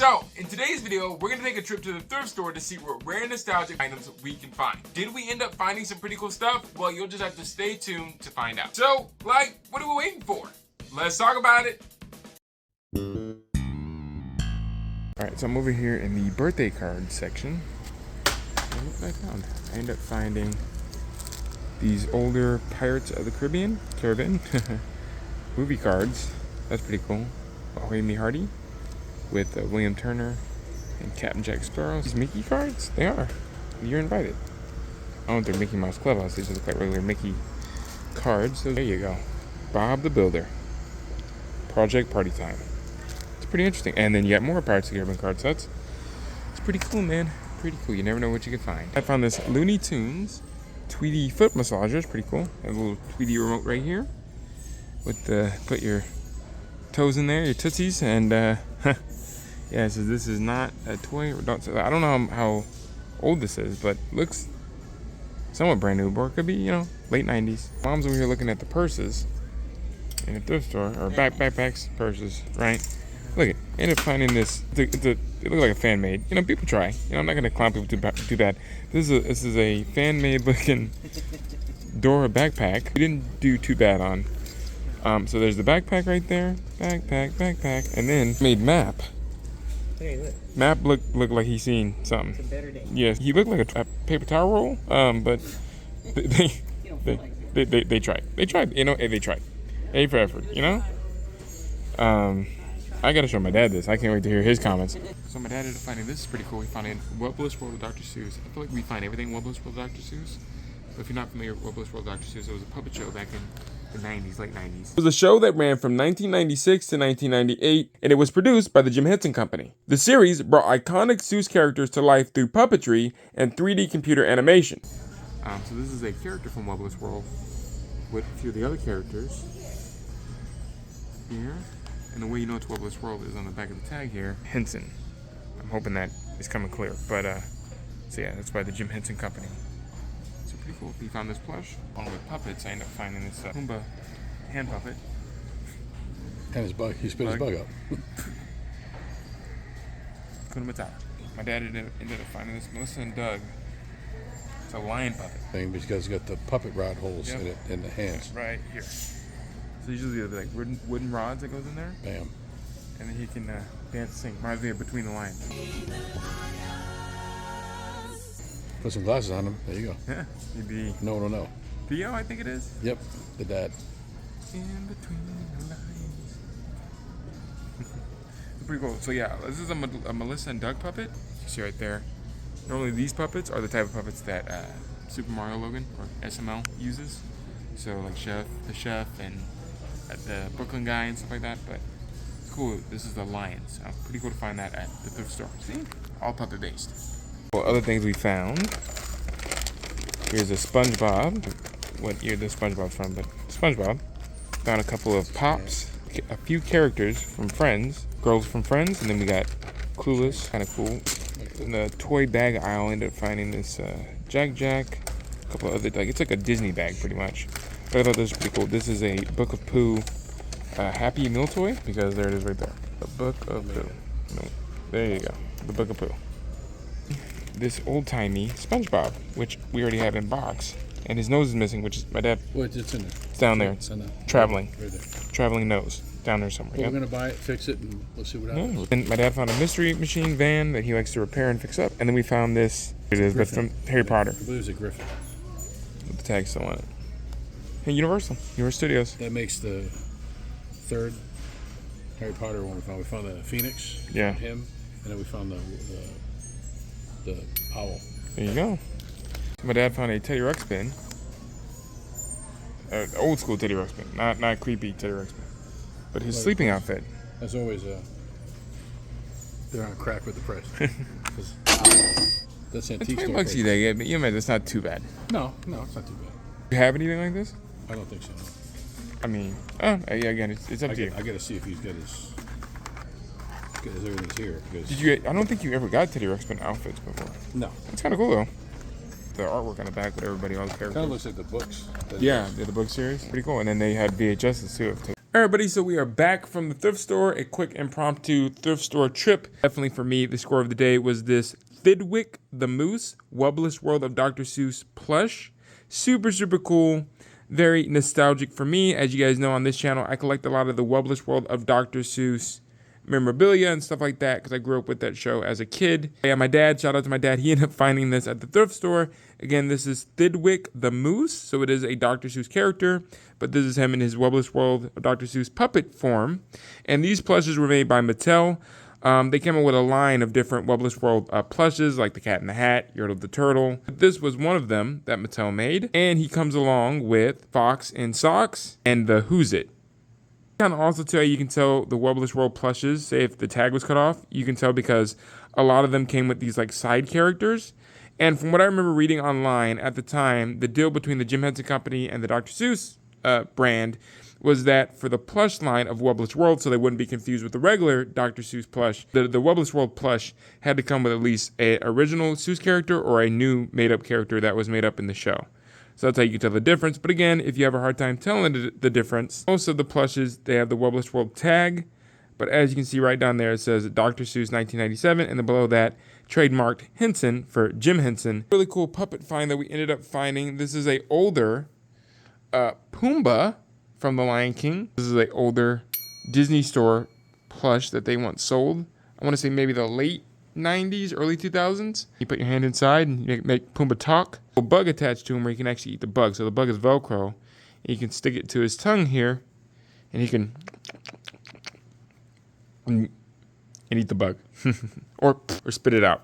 So, in today's video, we're going to take a trip to the thrift store to see what rare nostalgic items we can find. Did we end up finding some pretty cool stuff? Well, you'll just have to stay tuned to find out. So, what are we waiting for? Let's talk about it. Alright, so I'm over here in the birthday card section. And look what I found. I ended up finding these older Pirates of the Caribbean movie cards. That's pretty cool. Ahoy Me Hardy with William Turner and Captain Jack Sparrow. These Mickey cards? They are. You're invited. I don't know if they're Mickey Mouse Clubhouse. These just look like regular Mickey cards. So there you go. Bob the Builder. Project Party Time. It's pretty interesting. And then you got more Pirates of the Caribbean card sets. It's pretty cool, man. Pretty cool. You never know what you can find. I found this Looney Tunes Tweety foot massager. It's pretty cool. A little Tweety remote right here. With the put your toes in there, your tootsies, and yeah, so this is not a toy. I don't know how old this is, but looks somewhat brand new, or it could be, late 90s. Mom's over here looking at the purses in a thrift store, or backpacks, purses, right? Look, ended up finding this. It looked like a fan made. People try. I'm not gonna clown people too bad. This is a fan made looking Dora backpack. We didn't do too bad on. So there's the backpack right there, backpack, and then made Map. Hey, look. Map looked like he's seen something. It's a better day. Yes, he looked like a paper towel roll. But they tried. They tried. They tried. A for effort. I gotta show my dad this. I can't wait to hear his comments. So my dad ended up finding this is pretty cool. We found it in Webbless World of Dr. Seuss. I feel like we find everything in Webbless World of Dr. Seuss. But if you're not familiar with Webbless World of Dr. Seuss, it was a puppet show back in the 90s, late 90s. It was a show that ran from 1996 to 1998, and it was produced by the Jim Henson Company. The series brought iconic Seuss characters to life through puppetry and 3D computer animation. So this is a character from Webbless World with a few of the other characters here. And the way you know it's Webbless World is on the back of the tag here, Henson. I'm hoping that is coming clear. But, so yeah, that's by the Jim Henson Company. Pretty cool. He found this plush along with puppets. I ended up finding this Pumbaa hand puppet. And his bug. He spit his bug up. Hakuna Matata. My dad ended up finding this Melissa and Doug. It's a lion puppet. Thing because it's got the puppet rod holes in it in the hands. Right here. So usually there's like wooden rods that goes in there. Bam. And then he can dance and sing. Reminds me of Between the Lions. Put some glasses on him. There you go. Yeah. Maybe No one will know. Theo, I think it is. Yep. The dad. In between the lines. It's pretty cool. So yeah, this is a Melissa and Doug puppet. You see right there. Normally these puppets are the type of puppets that Super Mario Logan or SML uses. So like the chef and the Brooklyn guy and stuff like that. But it's cool. This is the Lions. Pretty cool to find that at the thrift store. See? All puppet based. Well, other things we found. Here's a SpongeBob. What year this SpongeBob's from, but SpongeBob. Found a couple of Pops, a few characters from Friends, girls from Friends, and then we got Clueless, kind of cool. In the toy bag aisle, ended up finding this Jack, a couple of other, it's like a Disney bag pretty much. But I thought this was pretty cool. This is a Book of Pooh Happy Meal toy, because there it is right there. The Book of Pooh. No, there you go. The Book of Pooh. This old-timey SpongeBob, which we already have in box, and his nose is missing, which is my dad. Wait, it's in there. It's down there. It's in there. Traveling. Right there. Traveling nose down there somewhere. Well, we're gonna buy it, fix it, and we'll see what happens. And my dad found a mystery machine van that he likes to repair and fix up, and then we found this. It is, but from Harry Potter. I believe it's a Griffin. With the tag still on it. Hey, Universal Studios. That makes the third Harry Potter one we found. We found the Phoenix. Yeah. Him, and then we found the owl. There you go. My dad found a Teddy Ruxpin. Old school Teddy Ruxpin, not creepy Teddy Ruxpin, but his sleeping outfit. As always, they're on crack with the price. That's antique store. $20 you there, but man, that's not too bad. No, it's not too bad. You have anything like this? I don't think so. No. I mean, again, it's up to you. I gotta see if he's got his everything's here. Because I don't think you ever got Teddy Ruxpin outfits before. No. It's kind of cool though. The artwork on the back with everybody, all the characters. Kind of looks like the books. Yeah, the book series. Pretty cool. And then they had VHSs too. All right, buddy, so we are back from the thrift store, a quick impromptu thrift store trip. Definitely for me, the score of the day was this Thidwick the Moose, Wubblish World of Dr. Seuss plush. Super, super cool. Very nostalgic for me. As you guys know on this channel, I collect a lot of the Wubblish World of Dr. Seuss memorabilia and stuff like that because I grew up with that show as a kid. Yeah, my dad, shout out to my dad, he ended up finding this at the thrift store. Again, this is Thidwick the Moose, so it is a Dr. Seuss character, but this is him in his Wubblish World of Dr. Seuss puppet form. And these plushes were made by Mattel. They came up with a line of different Wubblish World plushes, like the Cat in the Hat, Yertle the Turtle. This was one of them that Mattel made, and he comes along with Fox in Socks and the Who's It. Kind of also tell you can tell the Wubblish World plushes, say if the tag was cut off, you can tell because a lot of them came with these like side characters. And from what I remember reading online at the time, the deal between the Jim Henson Company and the Dr. Seuss brand was that for the plush line of Wubblish World, so they wouldn't be confused with the regular Dr. Seuss plush, the Wubblish World plush had to come with at least an original Seuss character or a new made-up character that was made up in the show. So that's how you can tell the difference. But again, if you have a hard time telling the difference, most of the plushes, they have the Wubblish World tag. But as you can see right down there, it says Dr. Seuss 1997. And then below that, trademarked Henson for Jim Henson. Really cool puppet find that we ended up finding. This is a older Pumbaa from The Lion King. This is a older Disney Store plush that they once sold. I want to say maybe the late 90s, early 2000s. You put your hand inside and you make Pumbaa talk. A bug attached to him where you can actually eat the bug. So the bug is Velcro. And you can stick it to his tongue here and he can and eat the bug or spit it out.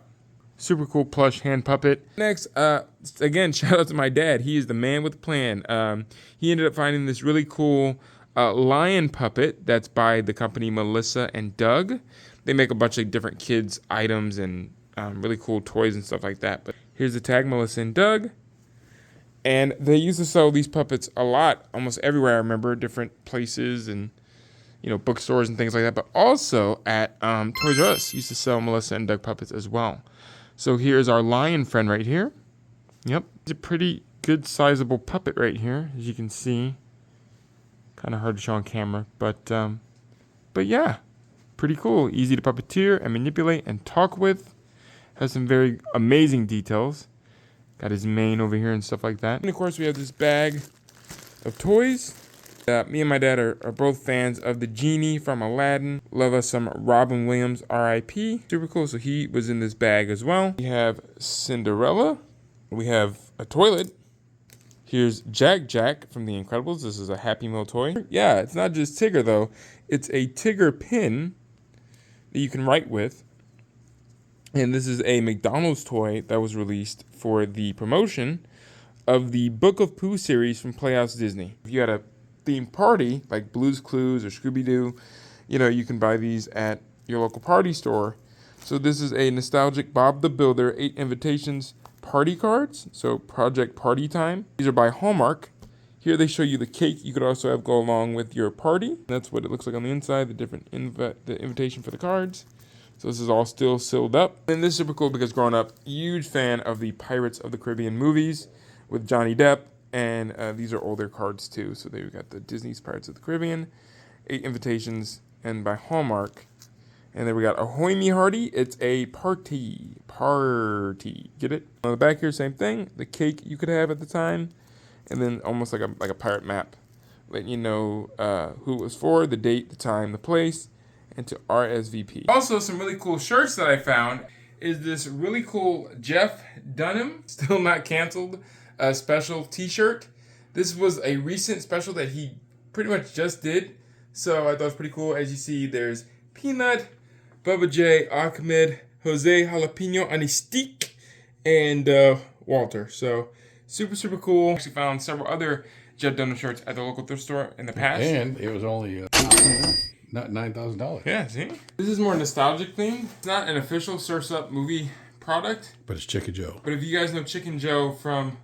Super cool plush hand puppet. Next, again, shout out to my dad. He is the man with the plan. He ended up finding this really cool lion puppet that's by the company Melissa and Doug. They make a bunch of different kids' items and really cool toys and stuff like that. But here's the tag, Melissa and Doug. And they used to sell these puppets a lot, almost everywhere I remember, different places and, you know, bookstores and things like that. But also at Toys R Us used to sell Melissa and Doug puppets as well. So here's our lion friend right here. Yep, it's a pretty good sizable puppet right here, as you can see. Kind of hard to show on camera, but yeah, pretty cool. Easy to puppeteer and manipulate and talk with. Has some very amazing details. Got his mane over here and stuff like that. And of course, we have this bag of toys. Me and my dad are both fans of the genie from Aladdin. Love us some Robin Williams, R.I.P. Super cool. So he was in this bag as well. We have Cinderella. We have a toilet. Here's Jack Jack from The Incredibles. This is a Happy Meal toy. Yeah, it's not just Tigger though. It's a Tigger pin that you can write with. And this is a McDonald's toy that was released for the promotion of the Book of Pooh series from Playhouse Disney. If you had a theme party like Blue's Clues or Scooby-Doo, you know, you can buy these at your local party store. So this is a nostalgic Bob the Builder 8 Invitations party cards. So Project Party Time. These are by Hallmark. Here they show you the cake you could also have go along with your party. That's what it looks like on the inside, the different the invitation for the cards. So this is all still sealed up. And this is super cool because growing up, huge fan of the Pirates of the Caribbean movies with Johnny Depp. And these are older cards too. So they've got the Disney's Pirates of the Caribbean, 8 Invitations, and by Hallmark. And then we got Ahoy Me Hearty. It's a party. Get it? On the back here, same thing. The cake you could have at the time. And then almost like a pirate map. Letting you know who it was for, the date, the time, the place, and to RSVP. Also, some really cool shirts that I found is this really cool Jeff Dunham, still not canceled, special t-shirt. This was a recent special that he pretty much just did. So I thought it was pretty cool. As you see, there's Peanut, Bubba J, Ahmed, Jose Jalapeno Anistique, and Walter. So super, super cool. Actually found several other Jeff Dunham shirts at the local thrift store in the past. And it was only not $9,000. Yeah, see? This is more nostalgic themed. It's not an official Surf's Up movie product. But it's Chicken Joe. But if you guys know Chicken Joe from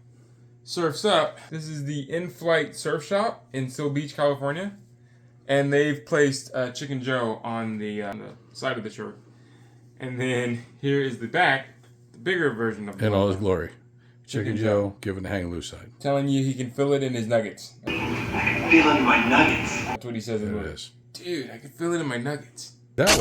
Surf's Up, this is the in-flight surf shop in Seal Beach, California. And they've placed Chicken Joe on the side of the shirt. And then here is the back, the bigger version of the In all his glory. Chicken Joe giving the hang loose side. Telling you he can feel it in his nuggets. I can feel it in my nuggets. That's what he says in the There it movie. is. Dude, I can feel it in my nuggets. That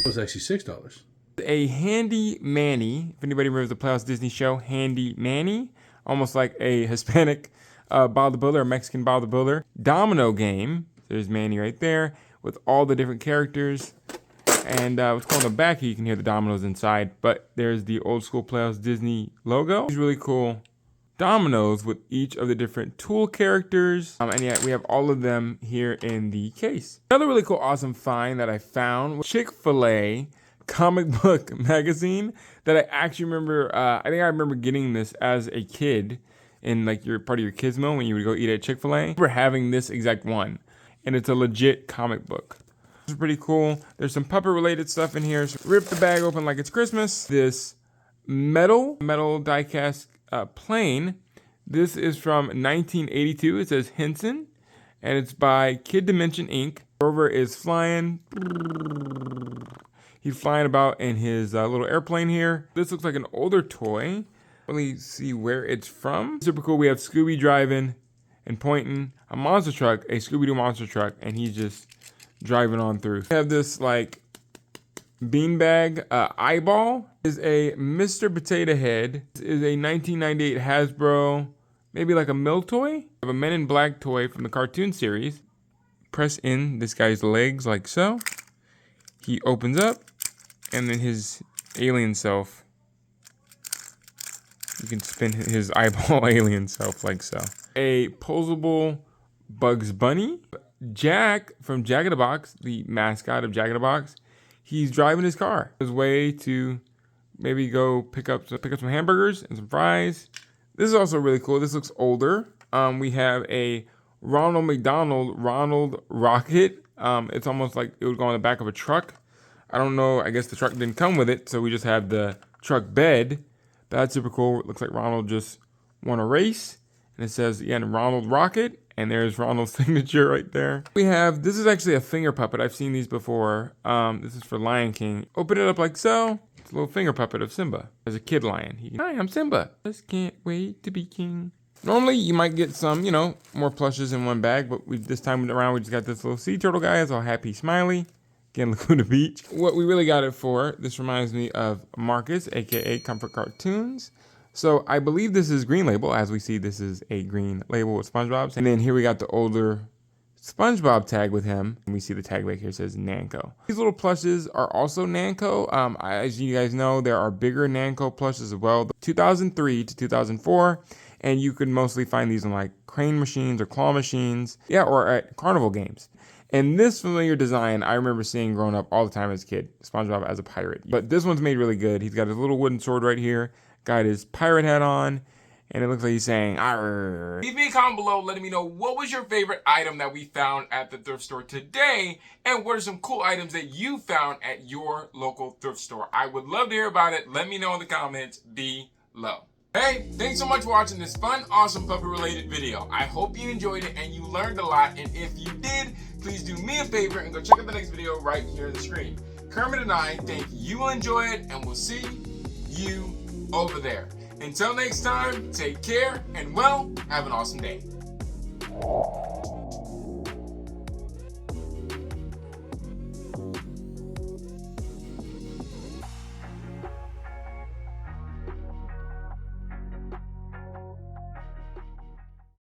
was actually $6. A Handy Manny. If anybody remembers the Playhouse Disney show, Handy Manny, almost like a Hispanic Bob the Builder, or Mexican Bob the Builder. Domino game. There's Manny right there with all the different characters. And what's cool on the back here, you can hear the dominoes inside. But there's the old school Playhouse Disney logo. It's really cool. Dominoes with each of the different tool characters. And yeah, we have all of them here in the case. Another really cool, awesome find that I found was Chick-fil-A comic book magazine that I actually remember. I think I remember getting this as a kid in like your part of your kids meal when you would go eat at Chick-fil-A. I remember having this exact one, and it's a legit comic book. This is pretty cool. There's some puppet related stuff in here. So rip the bag open like it's Christmas. This metal die-cast plane. This is from 1982. It says Henson, and it's by Kid Dimension Inc. Rover is flying. He's flying about in his little airplane here. This looks like an older toy. Really see where it's from. Super cool. We have Scooby driving and pointing a monster truck, a Scooby-Doo monster truck, and he's just driving on through. We have this like beanbag eyeball. Is a Mr. Potato Head. This is a 1998 Hasbro, maybe like a mill toy. We have a Men in Black toy from the cartoon series. Press in this guy's legs like so. He opens up, and then his alien self, you can spin his eyeball alien self like so. A posable Bugs Bunny. Jack from Jack in the Box, the mascot of Jack in the Box, he's driving his car. His way to maybe go pick up some hamburgers and some fries. This is also really cool. This looks older. We have a Ronald McDonald Ronald Rocket. It's almost like it would go on the back of a truck. I don't know. I guess the truck didn't come with it, so we just have the truck bed. That's super cool. It looks like Ronald just won a race. And it says, again, Ronald Rocket. And there's Ronald's signature right there. We have, this is actually a finger puppet. I've seen these before. This is for Lion King. Open it up like so. It's a little finger puppet of Simba. There's a kid lion. Hi, I'm Simba. Just can't wait to be king. Normally, you might get some, more plushes in one bag. But this time around, we just got this little sea turtle guy. It's all happy, smiley. Again, Laguna Beach. What we really got it for, this reminds me of Marcus, a.k.a. Comfort Cartoons. So I believe this is Green Label. As we see, this is a green label with SpongeBob's. And then here we got the older SpongeBob tag with him. And we see the tag back here says Nanko. These little plushes are also Nanko. As you guys know, there are bigger Nanko plushes as well. 2003 to 2004. And you could mostly find these in like crane machines or claw machines. Yeah, or at carnival games. And this familiar design, I remember seeing growing up all the time as a kid. SpongeBob as a pirate. But this one's made really good. He's got his little wooden sword right here. Got his pirate hat on, and it looks like he's saying, "Arr." Leave me a comment below letting me know what was your favorite item that we found at the thrift store today, and what are some cool items that you found at your local thrift store. I would love to hear about it. Let me know in the comments below. Hey, thanks so much for watching this fun, awesome puppet-related video. I hope you enjoyed it and you learned a lot, and if you did, please do me a favor and go check out the next video right here on the screen. Kermit and I think you will enjoy it, and we'll see you over there. Until next time, take care and, well, have an awesome day.